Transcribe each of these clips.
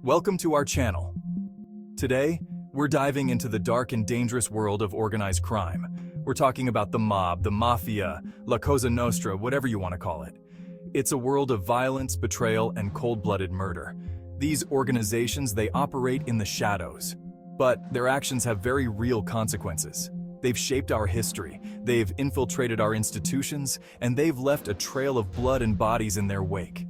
Welcome to our channel. Today, we're diving into the dark and dangerous world of organized crime. We're talking about the mob, the Mafia, la Cosa Nostra, whatever you want to call it. It's a world of violence, betrayal, and cold-blooded murder. These organizations, they operate in the shadows, but their actions have very real consequences. They've shaped our history, they've infiltrated our institutions, and they've left a trail of blood and bodies in their wake.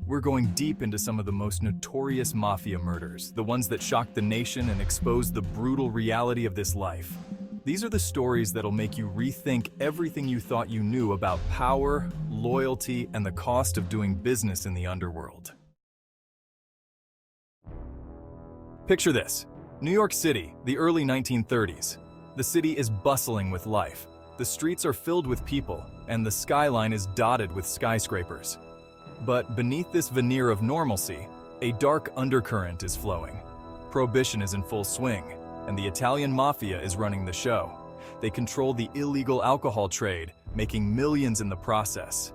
We're going deep into some of the most notorious mafia murders, the ones that shocked the nation and exposed the brutal reality of this life. These are the stories that'll make you rethink everything you thought you knew about power, loyalty, and the cost of doing business in the underworld. Picture this: New York City, the early 1930s. The city is bustling with life. The streets are filled with people, and the skyline is dotted with skyscrapers. But beneath this veneer of normalcy, a dark undercurrent is flowing. Prohibition is in full swing, and the Italian Mafia is running the show. They control the illegal alcohol trade, making millions in the process.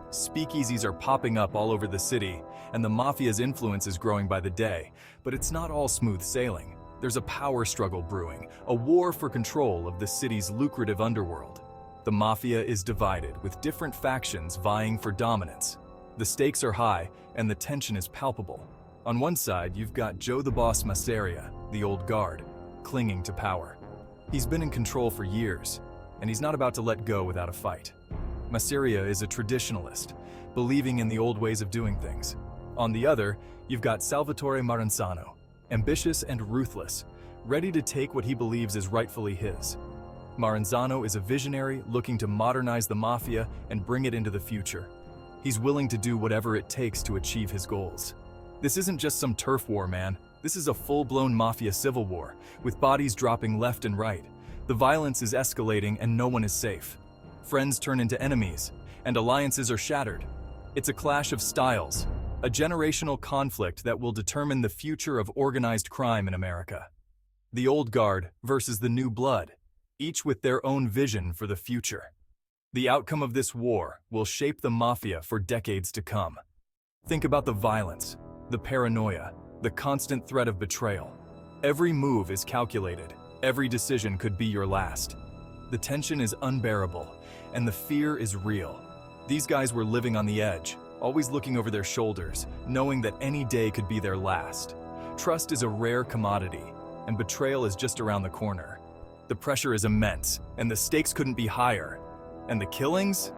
Speakeasies are popping up all over the city, and the Mafia's influence is growing by the day. But it's not all smooth sailing. There's a power struggle brewing, a war for control of the city's lucrative underworld. The Mafia is divided, with different factions vying for dominance. The stakes are high, and the tension is palpable. On one side, you've got Joe the Boss Masseria, the old guard, clinging to power. He's been in control for years, and he's not about to let go without a fight. Masseria is a traditionalist, believing in the old ways of doing things. On the other, you've got Salvatore Maranzano, ambitious and ruthless, ready to take what he believes is rightfully his. Maranzano is a visionary looking to modernize the Mafia and bring it into the future. He's willing to do whatever it takes to achieve his goals. This isn't just some turf war, man. This is a full-blown Mafia civil war, with bodies dropping left and right. The violence is escalating and no one is safe. Friends turn into enemies, and alliances are shattered. It's a clash of styles, a generational conflict that will determine the future of organized crime in America. The old guard versus the new blood, each with their own vision for the future. The outcome of this war will shape the Mafia for decades to come. Think about the violence, the paranoia, the constant threat of betrayal. Every move is calculated. Every decision could be your last. The tension is unbearable, and the fear is real. These guys were living on the edge, always looking over their shoulders, knowing that any day could be their last. Trust is a rare commodity, and betrayal is just around the corner. The pressure is immense, and the stakes couldn't be higher. And the killings?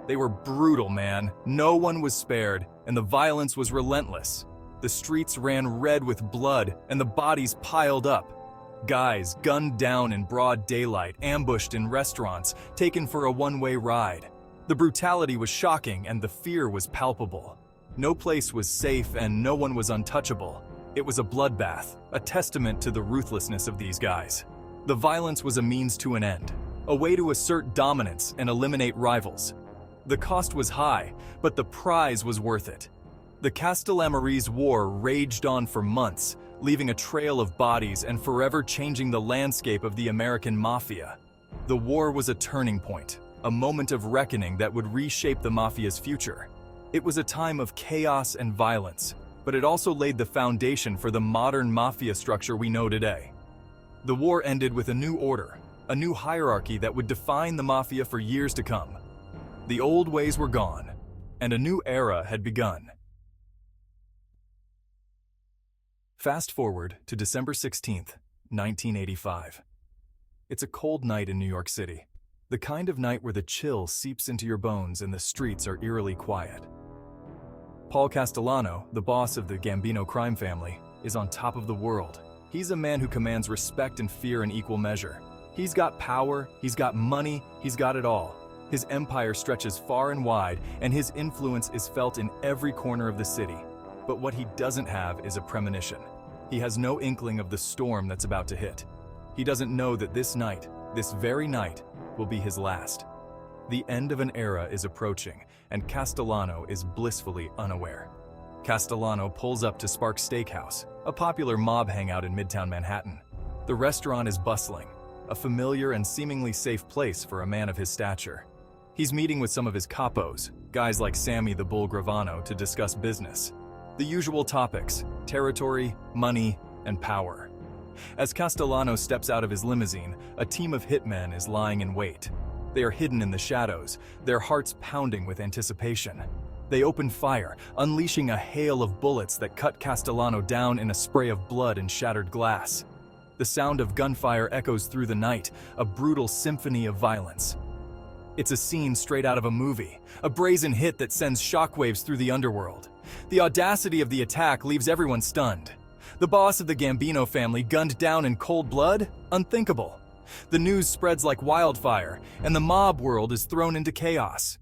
They were brutal, man. No one was spared, and the violence was relentless. The streets ran red with blood, and the bodies piled up. Guys gunned down in broad daylight, ambushed in restaurants, taken for a one-way ride. The brutality was shocking, and the fear was palpable. No place was safe, and no one was untouchable. It was a bloodbath, a testament to the ruthlessness of these guys. The violence was a means to an end, a way to assert dominance and eliminate rivals. The cost was high, but the prize was worth it. The Castellammarese War raged on for months, leaving a trail of bodies and forever changing the landscape of the American Mafia. The war was a turning point, a moment of reckoning that would reshape the Mafia's future. It was a time of chaos and violence, but it also laid the foundation for the modern Mafia structure we know today. The war ended with a new order, a new hierarchy that would define the Mafia for years to come. The old ways were gone, and a new era had begun. Fast forward to December 16th, 1985. It's a cold night in New York City. The kind of night where the chill seeps into your bones and the streets are eerily quiet. Paul Castellano, the boss of the Gambino crime family, is on top of the world. He's a man who commands respect and fear in equal measure. He's got power, he's got money, he's got it all. His empire stretches far and wide, and his influence is felt in every corner of the city. But what he doesn't have is a premonition. He has no inkling of the storm that's about to hit. He doesn't know that this night, this very night, will be his last. The end of an era is approaching, and Castellano is blissfully unaware. Castellano pulls up to Sparks Steakhouse, a popular mob hangout in Midtown Manhattan. The restaurant is bustling, a familiar and seemingly safe place for a man of his stature. He's meeting with some of his capos, guys like Sammy the Bull Gravano, to discuss business. The usual topics: territory, money, and power. As Castellano steps out of his limousine, a team of hitmen is lying in wait. They are hidden in the shadows, their hearts pounding with anticipation. They open fire, unleashing a hail of bullets that cut Castellano down in a spray of blood and shattered glass. The sound of gunfire echoes through the night, a brutal symphony of violence. It's a scene straight out of a movie, a brazen hit that sends shockwaves through the underworld. The audacity of the attack leaves everyone stunned. The boss of the Gambino family gunned down in cold blood? Unthinkable. The news spreads like wildfire, and the mob world is thrown into chaos.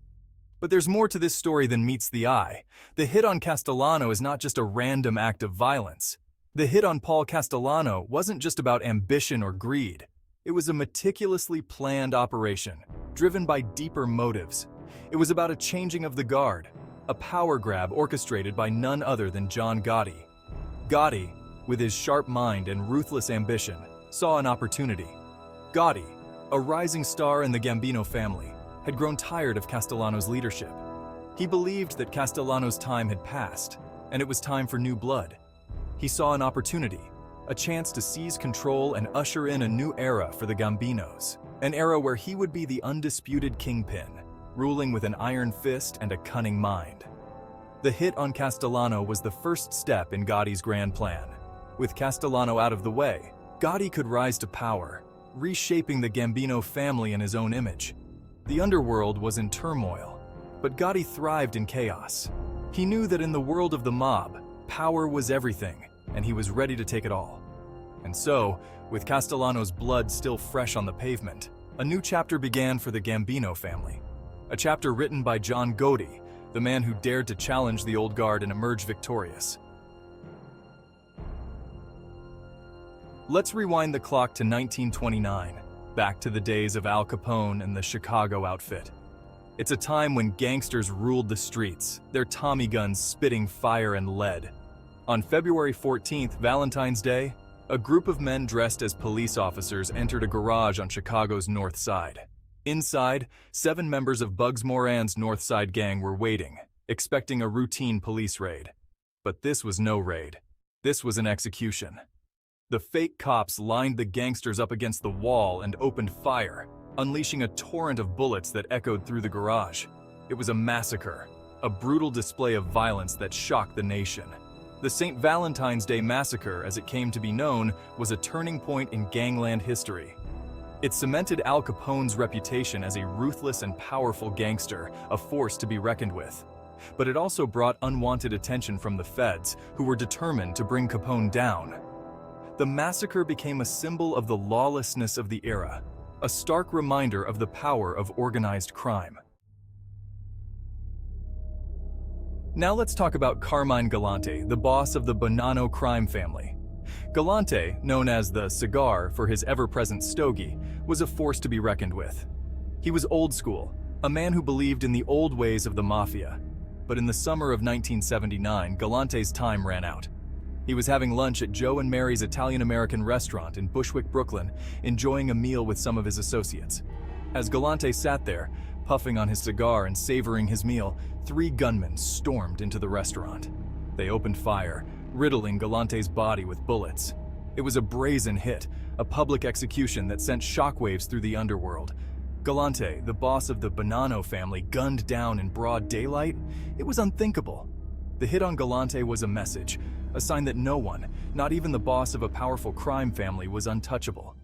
But there's more to this story than meets the eye. The hit on Castellano is not just a random act of violence. The hit on Paul Castellano wasn't just about ambition or greed. It was a meticulously planned operation, driven by deeper motives. It was about a changing of the guard, a power grab orchestrated by none other than John Gotti. Gotti, with his sharp mind and ruthless ambition, saw an opportunity. Gotti, a rising star in the Gambino family, had grown tired of Castellano's leadership. He believed that Castellano's time had passed, and it was time for new blood. He saw an opportunity, a chance to seize control and usher in a new era for the Gambinos, an era where he would be the undisputed kingpin, ruling with an iron fist and a cunning mind. The hit on Castellano was the first step in Gotti's grand plan. With Castellano out of the way, Gotti could rise to power, reshaping the Gambino family in his own image. The underworld was in turmoil, but Gotti thrived in chaos. He knew that in the world of the mob, power was everything, and he was ready to take it all. And so, with Castellano's blood still fresh on the pavement, a new chapter began for the Gambino family. A chapter written by John Gotti, the man who dared to challenge the old guard and emerge victorious. Let's rewind the clock to 1929, back to the days of Al Capone and the Chicago outfit. It's a time when gangsters ruled the streets, their Tommy guns spitting fire and lead. On February 14th, Valentine's Day, a group of men dressed as police officers entered a garage on Chicago's North Side. Inside, 7 members of Bugs Moran's North Side gang were waiting, expecting a routine police raid. But this was no raid. This was an execution. The fake cops lined the gangsters up against the wall and opened fire, unleashing a torrent of bullets that echoed through the garage. It was a massacre, a brutal display of violence that shocked the nation. The St. Valentine's Day Massacre, as it came to be known, was a turning point in gangland history. It cemented Al Capone's reputation as a ruthless and powerful gangster, a force to be reckoned with. But it also brought unwanted attention from the feds, who were determined to bring Capone down. The massacre became a symbol of the lawlessness of the era, a stark reminder of the power of organized crime. Now let's talk about Carmine Galante, the boss of the Bonanno crime family. Galante, known as the Cigar for his ever-present stogie, was a force to be reckoned with. He was old school, a man who believed in the old ways of the Mafia. But in the summer of 1979, Galante's time ran out. He was having lunch at Joe and Mary's Italian-American restaurant in Bushwick, Brooklyn, enjoying a meal with some of his associates. As Galante sat there, puffing on his cigar and savoring his meal, 3 gunmen stormed into the restaurant. They opened fire, riddling Galante's body with bullets. It was a brazen hit, a public execution that sent shockwaves through the underworld. Galante, the boss of the Bonanno family, gunned down in broad daylight? It was unthinkable. The hit on Galante was a message, a sign that no one, not even the boss of a powerful crime family, was untouchable.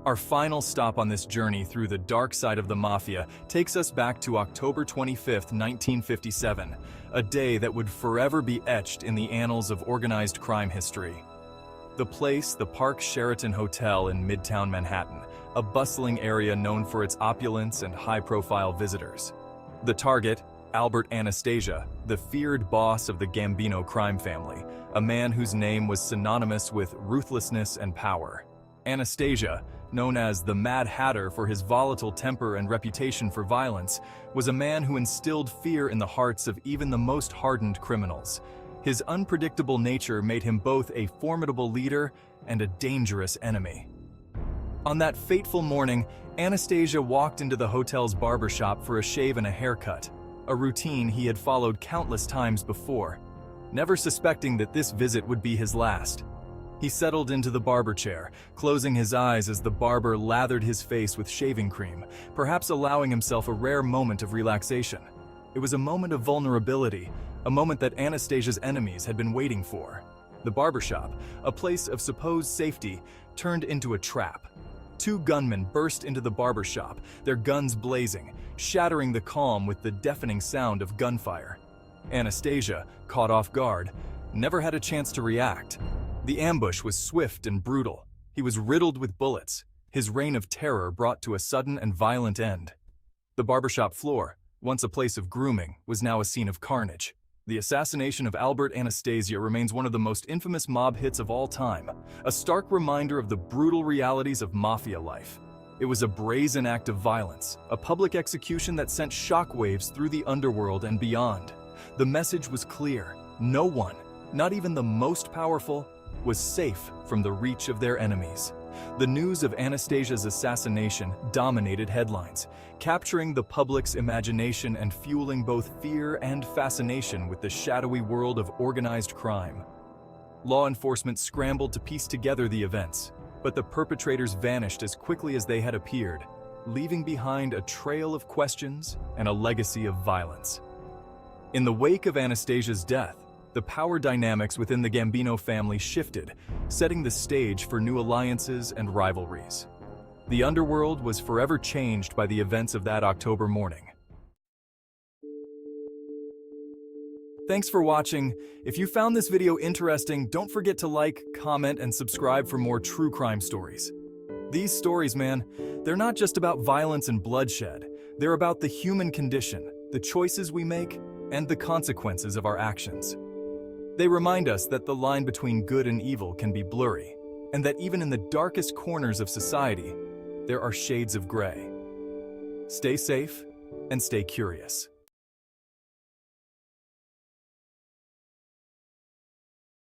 Our final stop on this journey through the dark side of the Mafia takes us back to October 25, 1957, a day that would forever be etched in the annals of organized crime history. The place, the Park Sheraton Hotel in Midtown Manhattan, a bustling area known for its opulence and high-profile visitors. The target, Albert Anastasia, the feared boss of the Gambino crime family, a man whose name was synonymous with ruthlessness and power. Anastasia, known as the Mad Hatter for his volatile temper and reputation for violence, was a man who instilled fear in the hearts of even the most hardened criminals. His unpredictable nature made him both a formidable leader and a dangerous enemy. On that fateful morning, Anastasia walked into the hotel's barbershop for a shave and a haircut. a routine he had followed countless times before, never suspecting that this visit would be his last. He settled into the barber chair, closing his eyes as the barber lathered his face with shaving cream, perhaps allowing himself a rare moment of relaxation. It was a moment of vulnerability, a moment that Anastasia's enemies had been waiting for. The barbershop, a place of supposed safety, turned into a trap. Two gunmen burst into the barbershop, their guns blazing, shattering the calm with the deafening sound of gunfire. Anastasia, caught off guard, never had a chance to react. The ambush was swift and brutal. He was riddled with bullets, his reign of terror brought to a sudden and violent end. The barbershop floor, once a place of grooming, was now a scene of carnage. The assassination of Albert Anastasia remains one of the most infamous mob hits of all time, a stark reminder of the brutal realities of Mafia life. It was a brazen act of violence, a public execution that sent shockwaves through the underworld and beyond. The message was clear: no one, not even the most powerful, was safe from the reach of their enemies. The news of Anastasia's assassination dominated headlines, capturing the public's imagination and fueling both fear and fascination with the shadowy world of organized crime. Law enforcement scrambled to piece together the events, but the perpetrators vanished as quickly as they had appeared, leaving behind a trail of questions and a legacy of violence. In the wake of Anastasia's death, the power dynamics within the Gambino family shifted, setting the stage for new alliances and rivalries. The underworld was forever changed by the events of that October morning. Thanks for watching. If you found this video interesting, don't forget to like, comment, and subscribe for more true crime stories. These stories, man, they're not just about violence and bloodshed. They're about the human condition, the choices we make, and the consequences of our actions. They remind us that the line between good and evil can be blurry, and that even in the darkest corners of society, there are shades of gray. Stay safe and stay curious.